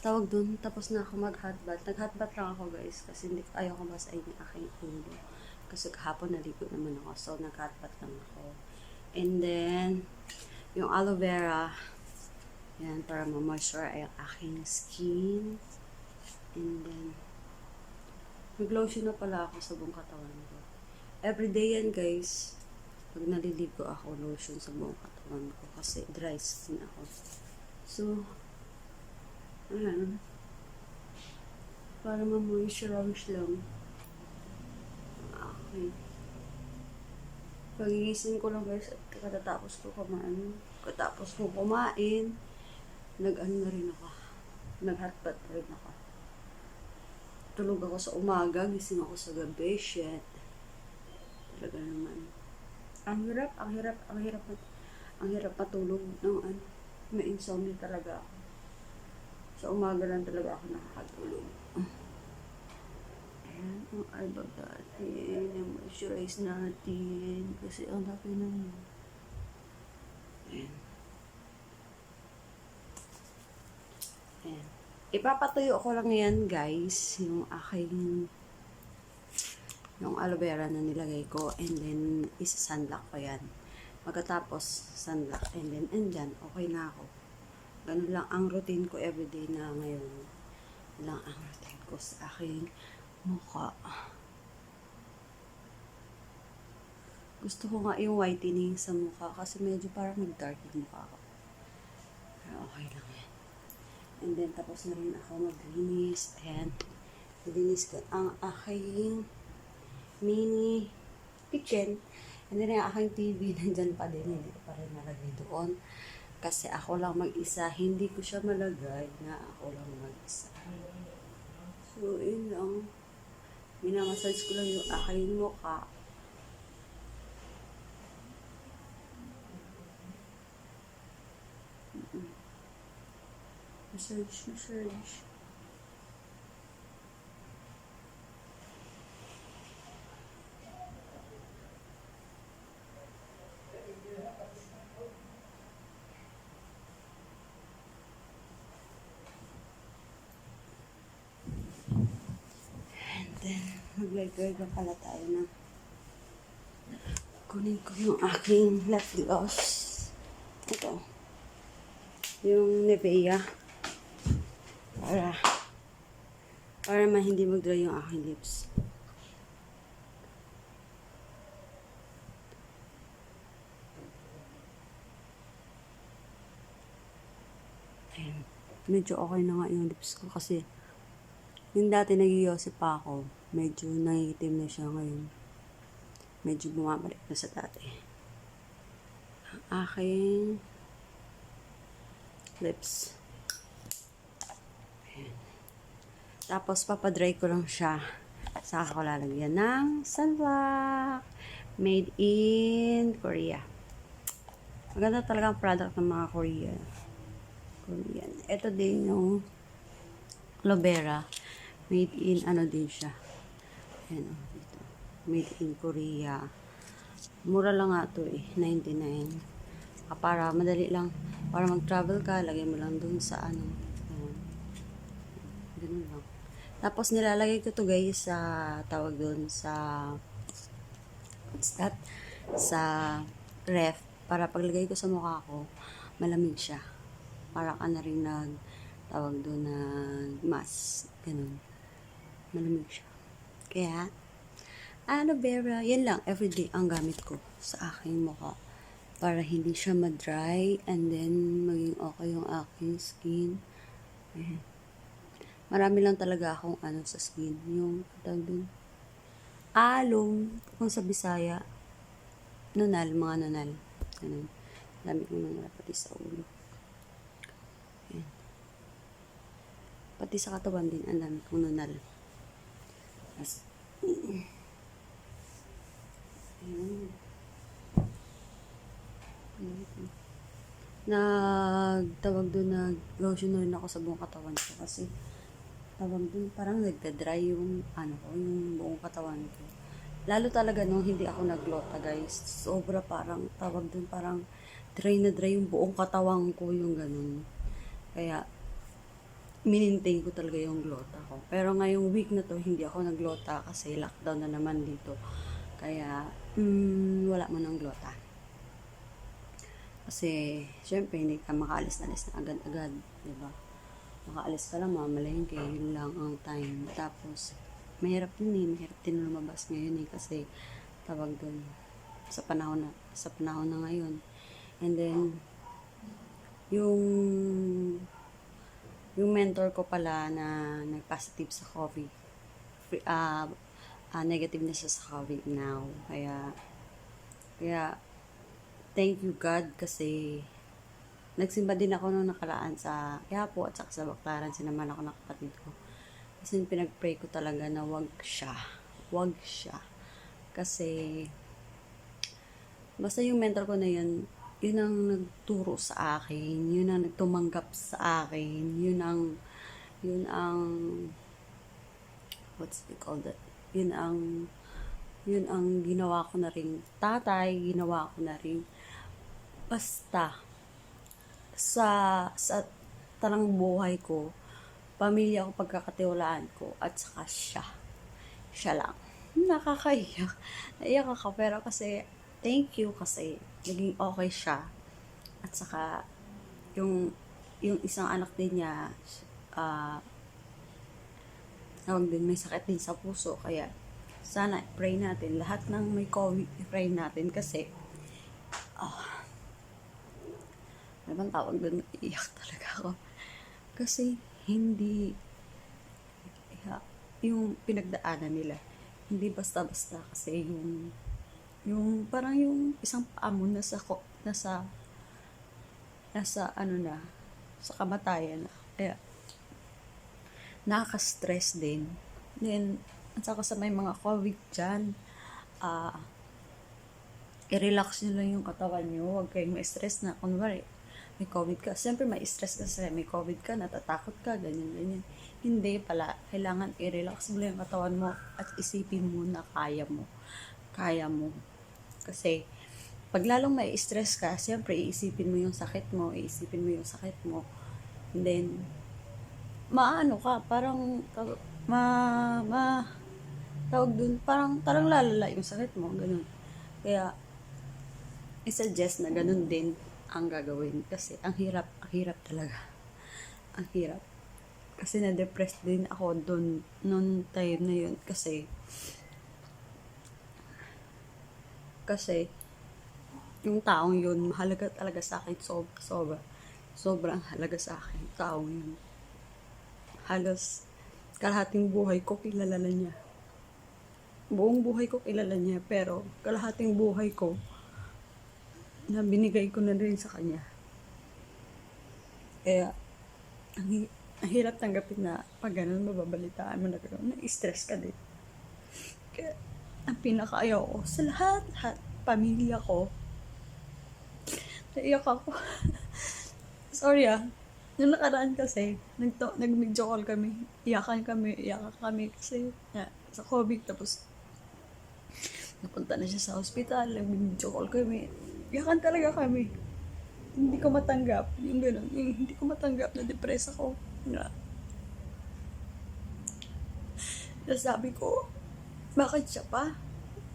tawag dun, tapos na ako mag-hotbath. Nag-hotbath lang ako guys, kasi hindi ko ayaw ko basahin yung aking ulo. Kasi kahapon naligo naman ako, so nag-hotbath lang ako. And then, yung aloe vera, yan, para ma-moisturize ang aking skin. And then, nag-lotion na pala ako sa buong katawan ko. Everyday yan guys. Pag naliligo ako, lotion sa buong katawan ko. Kasi dry skin ako. So, ayan. Para ma-moisturize lang. Okay. Pagigising ko lang guys, katapos ko kumain, nag-ano na rin ako. Nag-hotbath rin ako. Tulog ako sa umaga, gising ako sa gabi, shit. Talaga naman. Ang hirap matulog ng may insomnia talaga ako. Sa umaga lang talaga ako nakakatulog. Ayan, ang albag natin, yung moisturize natin, kasi ang laki naman. Ayan. Ayan. Ipapatuyo ko lang yan guys, yung aloe vera na nilagay ko, and then isa-sunblock ko yan. Pagkatapos sunblock, and then okay na ako. Ganun lang ang routine ko everyday na ngayon. Lang ang routine ko sa aking mukha. Gusto ko nga yung whitening sa mukha kasi medyo parang nag-dark yung mukha ko. Pero okay lang yan. And then tapos na rin ako maglinis. Ayan. Nilinis ko ang aking mini kitchen. And then yung aking TV nandyan pa din. Hindi ko pa rin nalagay doon. Kasi ako lang mag-isa. Hindi ko siya malagay na ako lang mag-isa. So, yun lang. Minamassage ko lang yung aking mukha. Massage. Then, mag-light-light pala tayo na kunin ko yung aking lip gloss. Ito. Yung Nivea. Para hindi mag-dry yung aking lips. Ayan. Medyo okay na nga yung lips ko kasi yung dati nag-iosip pa ako, medyo nangitim na siya ngayon. Medyo bumabalik na sa dati. Ang aking lips. Ayan. Tapos papadry ko lang siya. Saka ko lalagyan ng sunblock. Made in Korea. Maganda talaga ang product ng mga Korean. Ito din yung aloe vera. Made in din siya. Ayan dito. Made in Korea. Mura lang nga ito 99. Para madali lang. Para mag-travel ka, lagay mo lang dun sa Ayan. Ganun lang. Tapos nilalagay ko to guys sa tawag dun sa ref. Para paglagay ko sa mukha ko, malamig siya. Para ka na rin tawag doon na mask. Ganun. Malamig siya. Kaya, aloe vera, yan lang, everyday ang gamit ko sa aking mukha. Para hindi siya ma-dry, and then maging okay yung aking skin. Ayan. Marami lang talaga akong sa skin. Yung, tawag doon, along, kung sa Bisaya, mga nunal. Ganun. Dami kong nunal, pati sa ulo. Ayan. Pati sa katawan din, ang dami kong nunal. Tawag doon na lotion na rin ako sa buong katawan ko kasi tawag doon parang nagda-dry yung yung buong katawan ko. Lalo talaga nung hindi ako naglota guys. Sobra parang tawag doon parang dry na dry yung buong katawan ko yung ganun. Kaya minintain ko talaga yung glota ko. Pero ngayong week na to, hindi ako naglota kasi lockdown na naman dito. Kaya, wala mo ng glota. Kasi, syempre, hindi ka makaalis-alis na agad-agad, diba? Makaalis ka lang, mamalengke, yun lang ang time. Tapos, mahirap din lumabas ngayon kasi tawag doon sa panahon na ngayon. And then, yung mentor ko pala na nag-positive sa COVID, negative na siya sa COVID now. Kaya, thank you God kasi nagsimba din ako nung nakaraan sa Quiapo at saka sa Baclaran, sinamahan ako ng kapatid ko. Kasi pinag-pray ko talaga na wag siya. Kasi, basta yung mentor ko na yun ang nagturo sa akin, yun ang nagtumanggap sa akin, yun ang, what's it called that? Yun ang ginawa ko na rin tatay, ginawa ko na rin, basta, sa tarang buhay ko, pamilya ko, pagkakatiwalaan ko, at saka siya lang. Nakakaiyak. Naiyak ako, pero kasi, thank you kasi naging okay siya. At saka, yung isang anak din niya, may sakit din sa puso. Kaya, sana pray natin. Lahat ng may COVID, pray natin kasi, ano bang tawag doon? Iyak talaga ako. Kasi, yung pinagdaanan nila, hindi basta-basta kasi yung parang yung isang paa mo nasa ano na, sa kamatayan na. Kaya, nakaka-stress din. Then, at saka sa may mga COVID dyan, i-relax nyo lang yung katawan nyo. Huwag kayong ma-stress na. Kunwari, may COVID ka. Siyempre, may stress ka kasi may COVID ka, natatakot ka, ganyan. Hindi pala. Kailangan i-relax mo lang yung katawan mo at isipin mo na kaya mo. Kasi, pag lalong may stress ka, siyempre, iisipin mo yung sakit mo. And then, maano ka, parang, tawag dun, parang lalala yung sakit mo, ganun. Kaya, i-suggest na ganun din ang gagawin. Kasi, ang hirap talaga. Ang hirap. Kasi na-depressed din ako dun, noon time na yun. Kasi, yung taong yun, mahalaga talaga sa akin, sobrang halaga sa akin, taong yun. Halos, kalahating buhay ko, kilala na niya. Buong buhay ko, kilala niya, pero kalahating buhay ko, na binigay ko na rin sa kanya. Kaya, ang hirap tanggapin na pag ganun, mababalitaan mo na gano'n, na-stress ka din. Kaya, ang pinakaayaw ko sa lahat, pamilya ko, naiyak ako. Sorry nung nakaraan kasi, nag-video call kami, iyakan kami kasi sa COVID, tapos napunta na siya sa hospital, nag-video call kami, iyakan talaga kami. Hindi ko matanggap yung gano'n, hindi ko matanggap na depressed ako na sabi ko, bakit siya pa?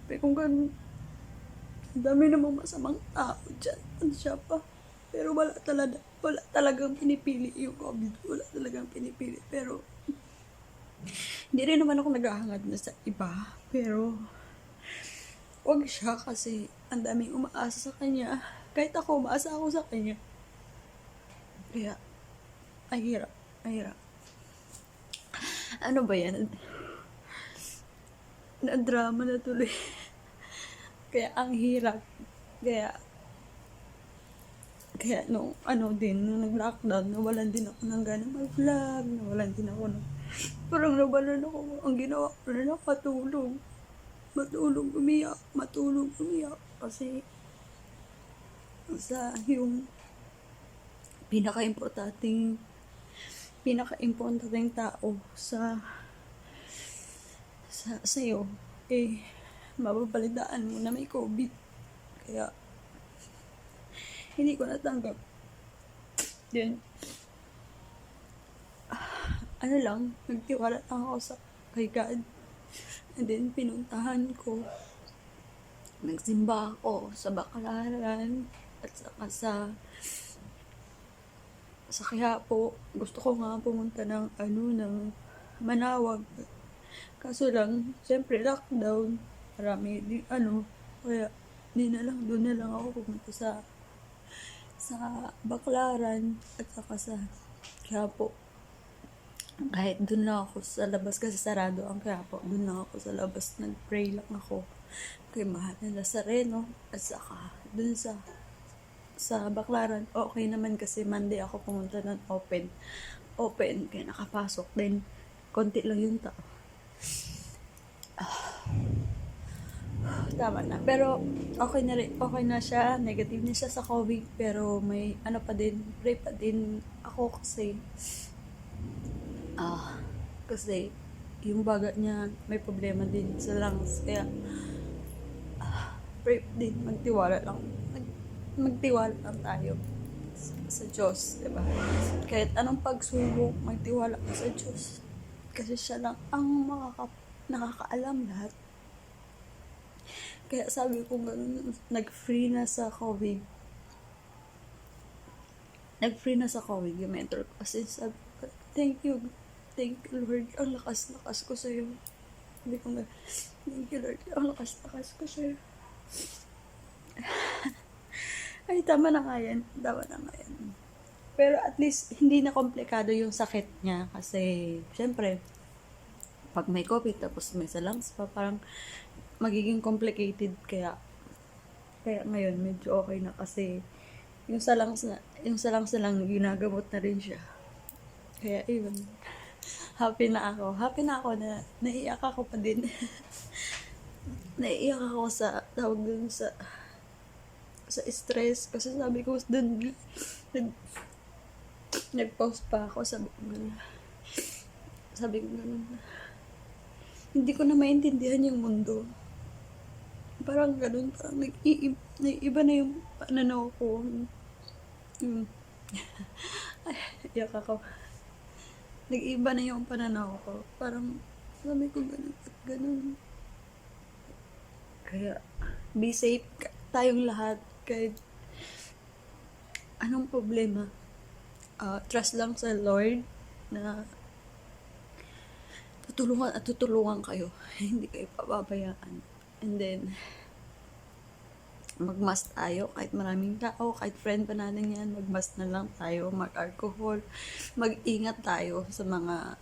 Pero kung gano'n, dami namang masamang tao dyan, siya pa. Pero wala talagang pinipili yung COVID. Wala talagang pinipili. Pero, hindi rin naman ako naghahangad na sa iba. Pero, wag siya kasi ang daming umaasa sa kanya. Kahit ako, umaasa ako sa kanya. Kaya, ay hirap. Ano ba yan? Na-drama na tuloy. Kaya, ang hirap. Kaya nung nag-lockdown, nawalan din ako ng gana mag-vlog, parang nawalan ako. Ang ginawa ko na matulog, umiyak. Kasi, sa yung pinaka-importanting tao sa'yo, mababalitaan mo na may COVID. Kaya, hindi ko natanggap. Then, ano lang, nagtiwala lang ako sa kay God. And then, pinuntahan ko. Nagsimba ako sa Baclaran at saka sa Quiapo. Gusto ko nga pumunta ng ng Manawag. Kaso lang, syempre lockdown. Marami di kaya di na lang, doon na lang ako pumunta sa Baclaran at saka sa Quiapo. Kahit doon lang ako sa labas kasi sarado ang Quiapo. Doon lang ako sa labas, nag-pray lang ako kay Mahal na Nazareno at saka doon sa Baclaran. Okay naman kasi Monday ako pumunta ng open kaya nakapasok din, konti lang yung tao. Tama na, pero okay na rin, okay na siya, negative na siya sa COVID, pero may pa din, pray pa din ako kasi yung baga niya may problema din sa lungs, kaya pray din, magtiwala lang tayo sa Diyos, diba? Kahit anong pagsubok, magtiwala ka sa Diyos. Kasi siya lang ang nakakaalam lahat. Kaya sabi ko ganun, nag-free na sa COVID yung mentor ko. Kasi sabi ko, thank you Lord, ang lakas-lakas ko sa'yo. Sabi ko, thank you Lord, ang lakas-lakas ko sa'yo. Ay, tama na nga yan. Pero at least, hindi na komplikado yung sakit niya. Kasi, syempre, pag may COVID, tapos may sa lungs pa, parang magiging complicated. Kaya ngayon, medyo okay na kasi yung sa lungs na lang, ginagamot na rin siya. Kaya, yun. Happy na ako na naiiyak ako pa din. Naiiyak ako sa tawag dun sa stress kasi sabi ko dun nag-pause pa ako, sabi ko ganun, hindi ko na maintindihan yung mundo, parang ganun, parang naiiba na yung pananaw ko. Ay, iyak ako. Nag-iba na yung pananaw ko, parang sabi ko ganun. Kaya be safe tayong lahat kahit anong problema. Trust lang sa Lord na tutulungan kayo. Hindi kayo pababayaan. And then, mag-mask tayo kahit maraming tao, kahit friend pa natin yan, mag-mask na lang tayo, mag-alcohol, mag-ingat tayo sa mga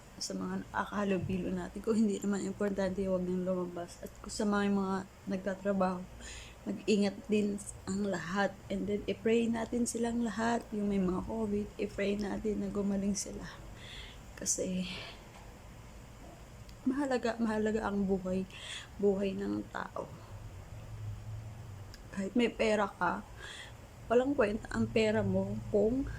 nakakahalubilo natin. Kung hindi naman importante, huwag nang lumabas. At kung sa mga nagtatrabaho, mag-ingat din ang lahat. And then, i-pray natin silang lahat. Yung may mga COVID, i-pray natin na gumaling sila. Kasi, mahalaga ang buhay ng tao. Kahit may pera ka, walang kwenta ang pera mo kung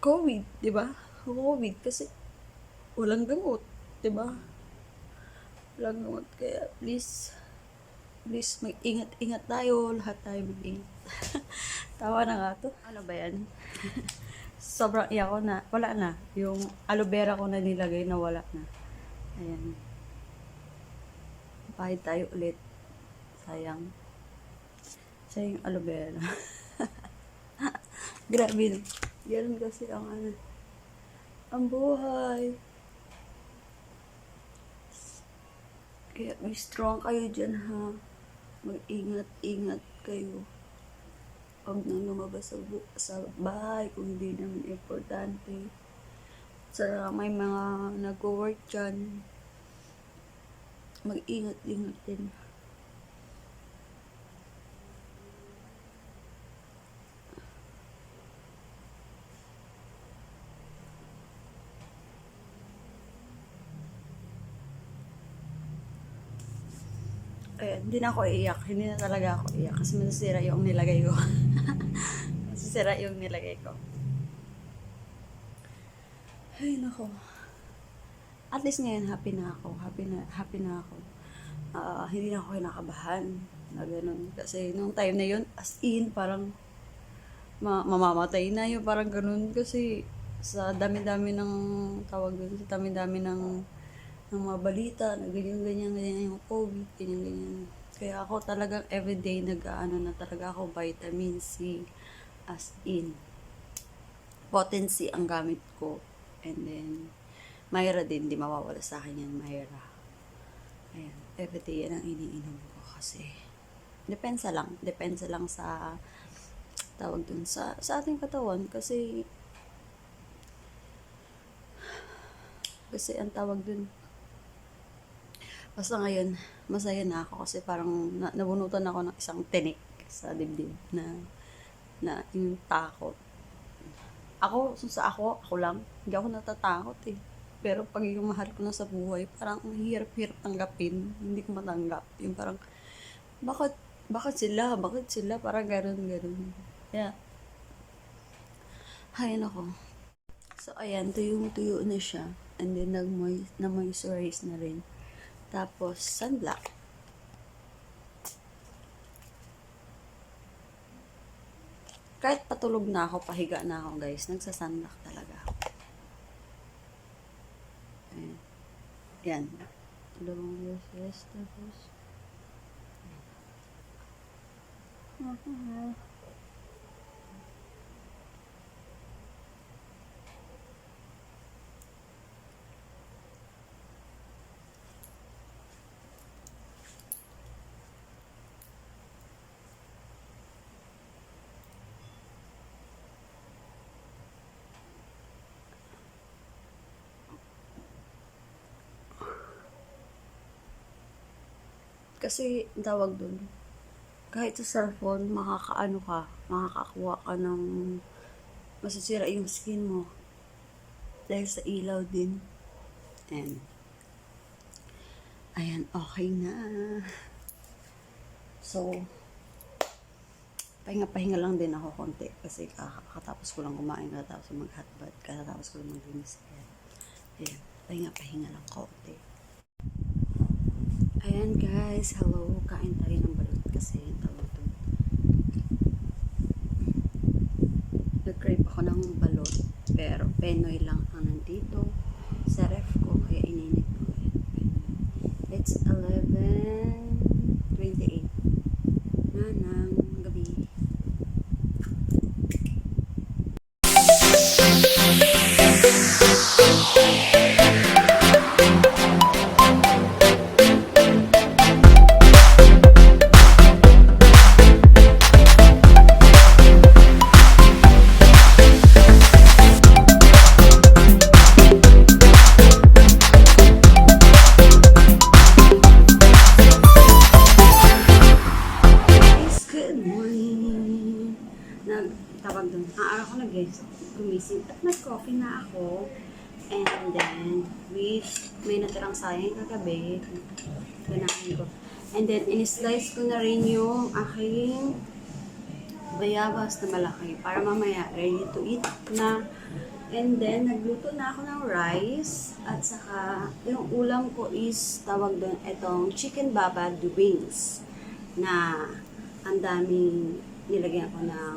COVID, di ba? COVID kasi walang gamot, di ba? Walang gamot, kaya please mag-ingat tayo, lahat tayo mag-ingat. Tawa na nga to. Ano ba yan? Sobrang iyak ko na, wala na. Yung aloe vera ko na nilagay na wala na. Ayan. Pahid tayo ulit. Sayang yung aloe vera. Grabe. Ganun kasi ang buhay. Kaya may strong kayo dyan, ha. Mag-ingat kayo. Huwag nang lumabas sa bahay kung hindi naman importante. Sa may mga nag-work dyan, mag-ingat din. Kaya hindi na ako iiyak. Hindi na talaga ako iiyak kasi masisira yung nilagay ko. Ay, nako. At least ngayon, happy na ako. Hindi na ako kinakabahan na ganun. Kasi nung time na yun, as in, parang mamamatay na yun, parang ganun. Kasi sa dami-dami ng tawag doon, sa dami-dami ng mga balita na ganyan yung COVID, ganyan. Kaya ako talagang everyday nag-ano na talaga ako vitamin C, as in potency ang gamit ko. And then Myra din, di mawawala sa akin yan, Myra. Ayan, everyday yan ang iniinom ko kasi depensa lang sa tawag dun sa ating katawan kasi ang tawag dun, basta ngayon masaya na ako kasi parang nabunutan ako ng isang tinik sa dibdib na yung takot. Ako lang, hindi ako natatakot eh. Pero pag yung mahal ko na sa buhay, parang ang hirap-hirap tanggapin, hindi ko matanggap. Yung parang, bakit sila, parang ganun. Yeah. Hay nako. So, ayan, tuyong-tuyo na siya. And then, na-moisturize na rin. Tapos, sunblock. Kahit patulog na ako, pahiga na ako, guys, nagsasunblock talaga ako. Ayan. Yan. Dalawang beses. Tapos, kasi tawag dun, kahit sa cellphone, makakakuha ka ng masisira yung skin mo dahil sa ilaw din. And, ayan, okay na. So, pahinga-pahinga lang din ako konti kasi kakatapos ko lang kumain, kakatapos ko mag-hotbath, kakatapos ko lang maglinis. Ayan, pahinga-pahinga lang konti. Ayan guys, hello, kain tayo ng balot kasi tawag doon. Nag-crave ako ng balot, pero Penoy lang ang nandito sa ref ko, kaya ininit ko. It's 11:28 na ng gabi. Tawag doon, ang araw ko gumising at nag-coffee na ako, and then may natirang sayang kagabi, ganahin ko, and then in-slice ko na rin yung aking bayabas na malaki para mamaya ready to eat na. And then nagluto na ako ng rice at saka yung ulam ko is tawag doon itong chicken babad wings na ang daming nilagyan ko ng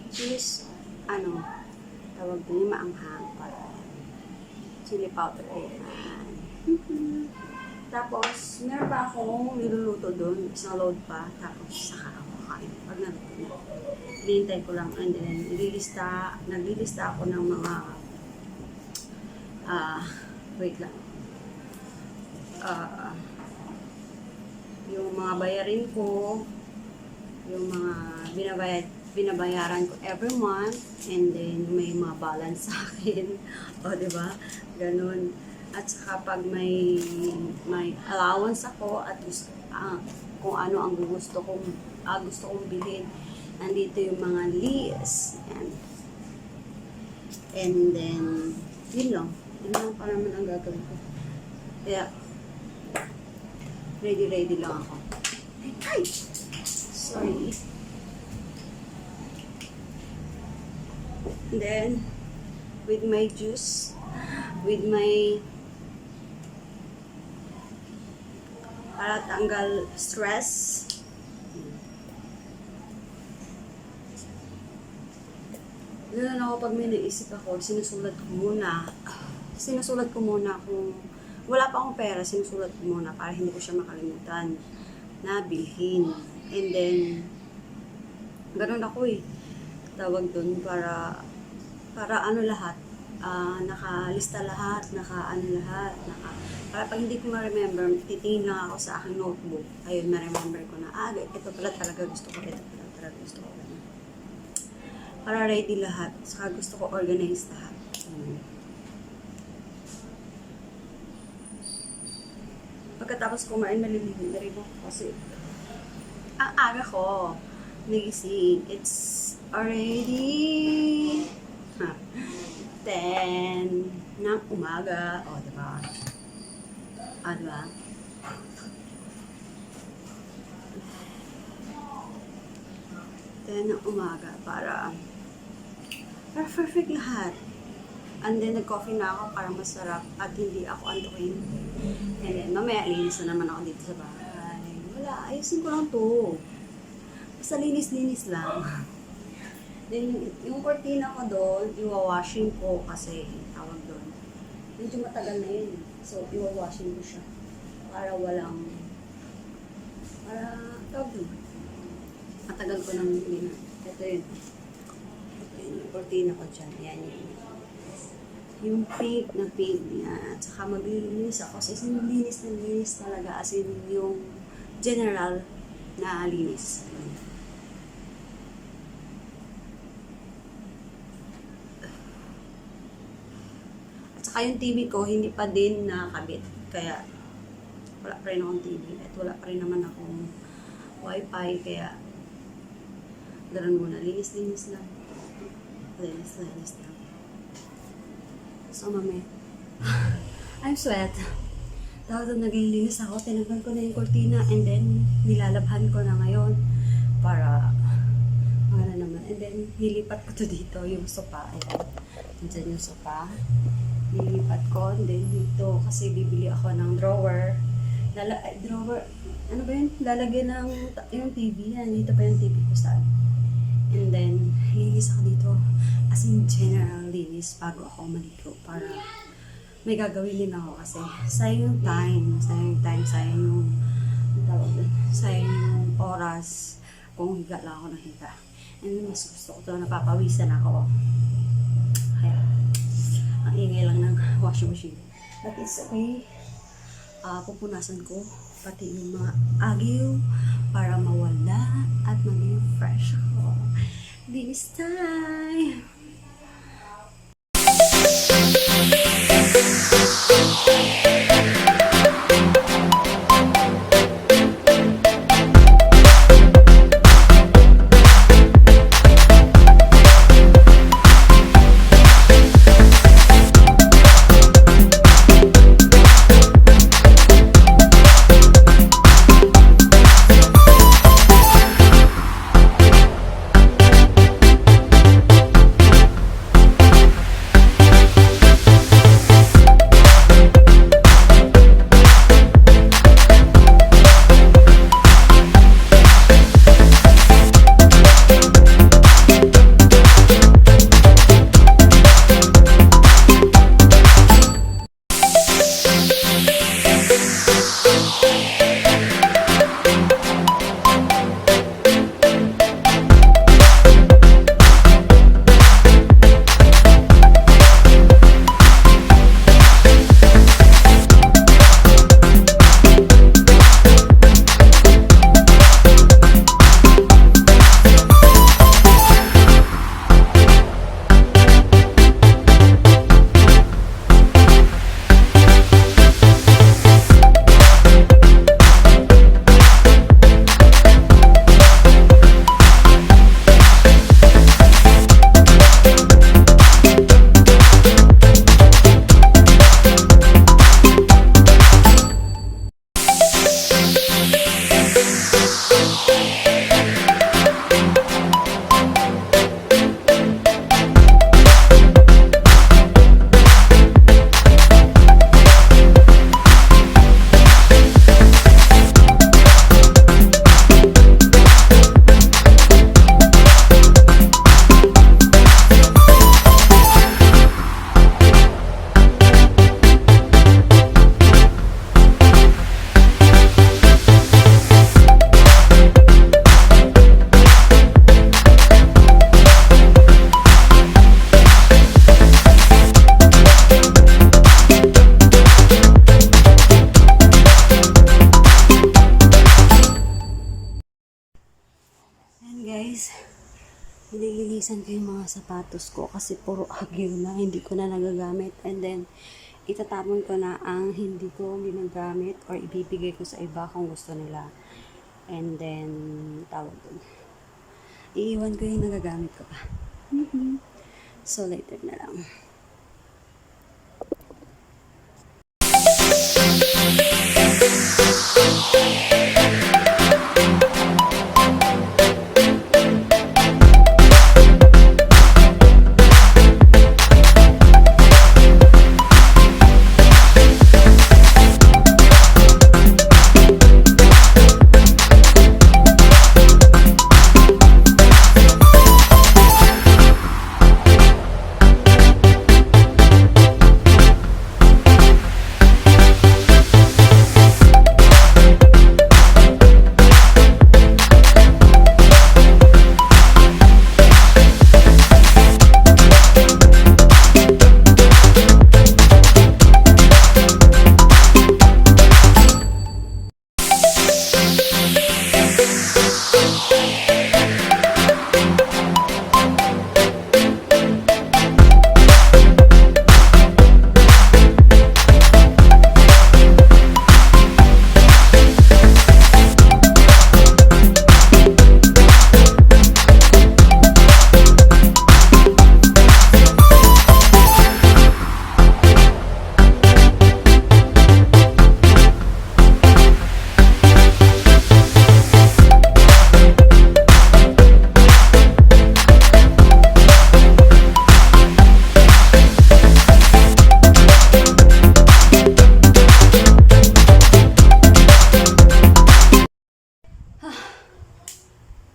cheese, tawag din yung maanghang para chili powder, ayan. Tapos, meron pa akong niluluto doon, isang load pa, tapos saka ako kain. Pag naluto na, hinihintay ko lang, and then naglilista ako ng mga, wait lang, yung mga bayarin ko, yung mga binabayaran ko every month, and then may mga balance sa akin. O, diba? Ganun. At saka pag may allowance ako at kung ano ang gusto kong bilhin, nandito yung mga list. And then, yun lang pa naman ang gagawin ko. Kaya, ready lang ako. Ay! Sorry. And then, with my juice, para tanggal stress. Ganun ako pag may naisip ako, sinusulat ko muna. Sinusulat ko muna kung wala pa akong pera, sinusulat ko muna para hindi ko siya makalimutan na bilhin. And then, ganun ako eh. Tawag dun para ano lahat, nakalista lahat, para pag hindi ko ma-remember, titingin lang ako sa aking notebook. Ayun, ma-remember ko na, ito pala talaga gusto ko, ito pala talaga gusto ko. Para ready lahat. Saka gusto ko organize lahat. Pagkatapos kumain, maliligo na rin ako kasi ang aga ko nagising. It's already 10 ng umaga. O, diba? Diba? Ng umaga para perfect lahat. And then, nag-coffee na ako para masarap at hindi ako antukin. And then, mamaya, linis na naman ako dito sa bahay. Wala, ayusin ko lang to. Basta linis-linis lang. Then, yung cortina ko doon, iwawashing ko kasi tawag doon. Medyo matagal na yun. So, iwawashing ko siya. Para tawag doon. Matagal ko nang hindi na. Ito yun. Yung cortina ko dyan. Yan yun. Yung pink na pink niya. At saka maglilinis ako. Kasi linis na linis talaga. As in yung general na linis. At saka yung TV ko, hindi pa din nakabit. Kaya wala pa rin akong TV. At wala pa rin naman akong wifi. Kaya ganun muna. Linis-linis lang. Linis lang. So, mamaya. I'm sweat. Tapos naglilinis ako. Tinanggal ko na yung cortina. And then, nilalabhan ko na ngayon. Para, naman. And then, nilipat ko to dito. Yung sopa. Ayan. Diyan yung sopa. Nilipat ko. And then, dito. Kasi bibili ako ng drawer. Drawer. Ano ba yun? Lalagyan ng yung TV. Yan. Dito pa yung TV ko saan. And then, linis ako dito. As in, general linis bago ako maligo. Para may gagawin din ako kasi sayang yung oras kung higa lang ako ng higa. And mas gusto ko ito, napapawisan ako. Kaya, ang ingay lang ng washing machine. But it's okay. Pupunasan ko pati yung mga agiw para mawala at maging fresh ako. This time! guys, nililinisan ko yung mga sapatos ko kasi puro agyo na, hindi ko na nagagamit. And then, itatapon ko na ang hindi ko ginagamit or ibibigay ko sa iba kung gusto nila. And then, tawag dun. Iiwan ko yung nagagamit ko pa. So, later na lang.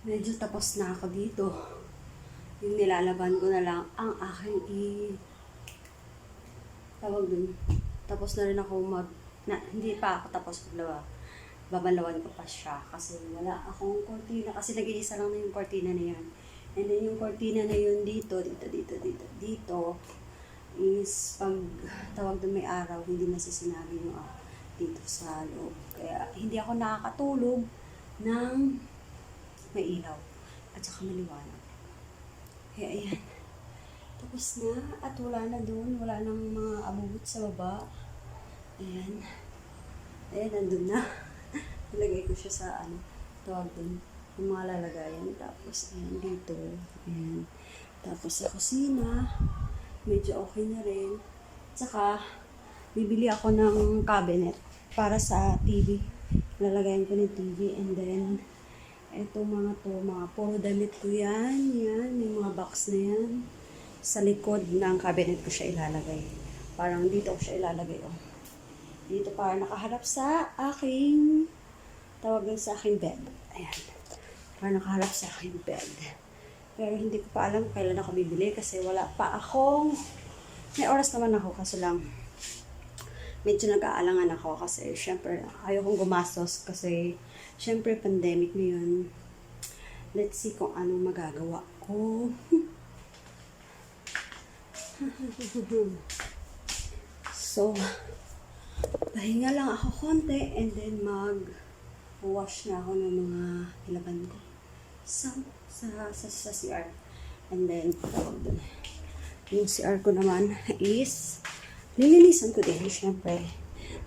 Medyo tapos na ako dito. Yung nilalaban ko na lang ang aking tawag dun. Tapos na rin ako hindi pa ako tapos maglaba. Babalawan ko pa siya kasi wala akong kortina. Kasi nag-iisa lang na yung kortina na yan. And then yung kortina na yun dito is pag tawag dun may araw, hindi nasisinagi yung dito sa loob. Kaya hindi ako nakakatulog ng may ilaw at saka maliwanag. Kaya ayan. Tapos na at wala na doon. Wala nang mga abubot sa baba. Ayan. Ayan, nandun na. Nilagay ko siya sa tawag doon. Yung mga lalagayan. Tapos ayan dito. Ayan. Tapos sa kusina. Medyo okay na rin. Tsaka bibili ako ng cabinet para sa TV. Lalagayan ko ng TV and then ito mga puro damit ko yan, yung mga box na yan. Sa likod ng cabinet ko siya ilalagay. Parang dito ko siya ilalagay, oh. Dito para nakaharap sa aking, tawag sa aking bed. Ayan. Para nakaharap sa aking bed. Pero hindi ko pa alam kailan ako bibili kasi wala pa akong, may oras naman ako kasi lang medyo nag-aalangan ako kasi syempre ayaw kong gumastos kasi syempre pandemic ngayon. Let's see kung anong magagawa ko. So, pahinga lang ako konti and then mag-wash na ako ng mga ilaban ko sa CR. And then, yung CR ko naman is nilinisan ko din, syempre.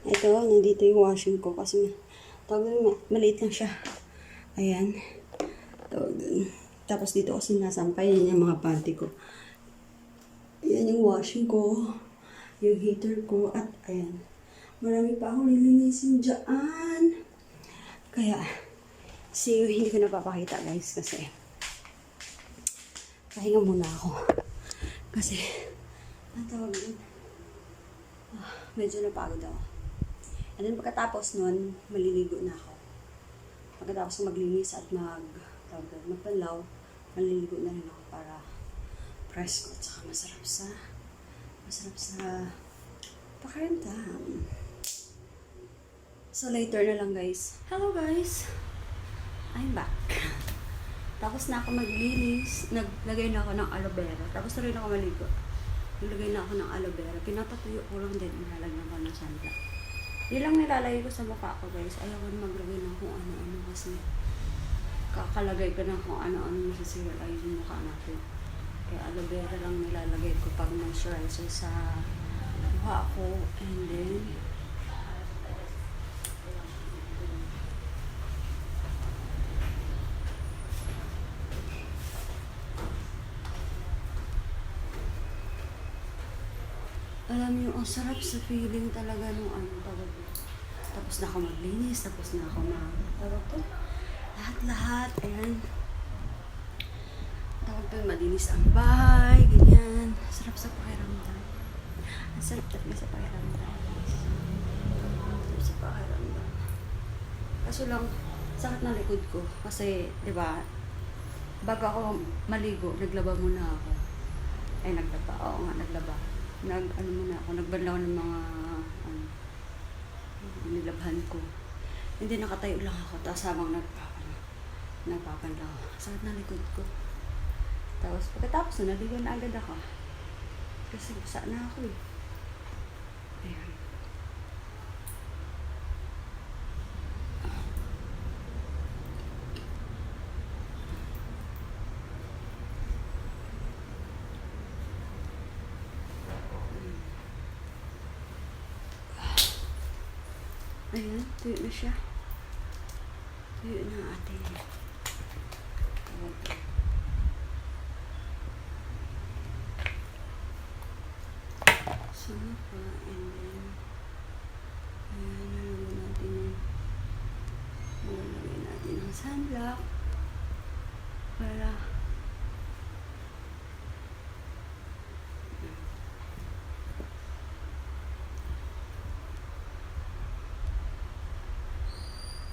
Ito, nandito yung washing ko kasi maliit lang siya. Ayan. Tapos dito ko sinasampay yung mga panty ko. Ayan yung washing ko, yung heater ko, at ayan. Marami pa akong nilinisin dyan. Kaya, hindi ko napapakita guys kasi pahinga muna ako. Kasi, ang tawag doon, medyo napagod ako. And then pagkatapos nun, maliligo na ako. Pagkatapos maglinis at magpanlaw, maliligo na rin ako para fresh ko at saka masarap sa pakiramdam. So later na lang guys. Hello guys! I'm back. Tapos na ako maglinis. Naglagay na ako ng aloe vera. Tapos na rin ako maligo. Naglagay na ako ng aloe vera. Pinapatuyo ko lang din. Nilalagyan ko ng sunblock. Yun lang nilalagay ko sa mukha ko guys. Ayaw ko na maglagay ng kung ano-ano kasi kakalagay ka ng kung ano-ano masisira yung mukha natin. Kaya aloe vera lang nilalagay ko pag moisturizer sa mukha ko. And then, alam niyo, ang sarap sa feeling talaga nung ano tawag. Tapos na ako maglinis, tapos na ako tawag to. Lahat-lahat, ayan. Tawag to, malinis ang bahay, ganyan. Sarap sa pakiramdam. Ang sarap talaga sa pakiramdam. Sarap sa pakiramdam. Kaso lang, sakit na likod ko. Kasi, di ba, bago ako maligo, naglaba muna ako. Ay, naglaba. Oo nga, naglaba. Ano muna ako, nagbanlaw ng mga, nilabhan ko. Hindi, nakatayo lang ako. Tapos habang nagpapanlaw. Sakit na likod ko. Tapos, pagkatapos na, naligo na agad ako. Kasi, basa na ako eh. Ayan. Ayan, tuyo na siya. Tuyo na ating sama pa, and then ayan, nalagyan natin ng sunblock para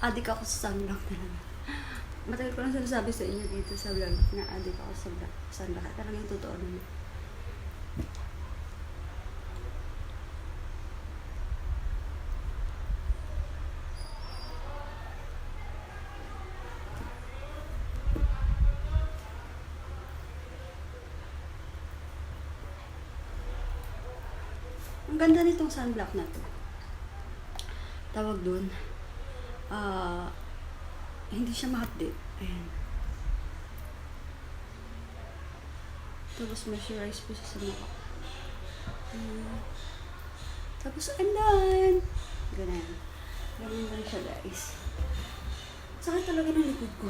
adik ako sa sunblock talaga. Matagal ko lang sinasabi sa inyo dito sa vlog na adik ako sa sunblock. Talaga yung totoo naman. Ang ganda nitong sunblock na to. Tawag dun, hindi siya ma-update. Ayan. Tapos moisturize po siya sa mukha. Tapos I'm done. Ganyan. Ganyan lang siya, guys. Sakit talaga ng likod ko.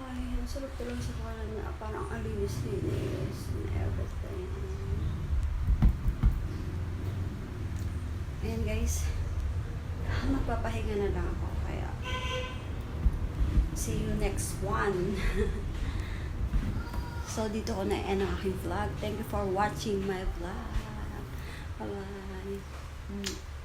Ay, ang sarap talaga sa kanan na parang alinis-linis and everything. Ayan guys, magpapahinga na lang ako, kaya see you next one. So dito ko na-end ang aking vlog. Thank you for watching my vlog. Bye bye.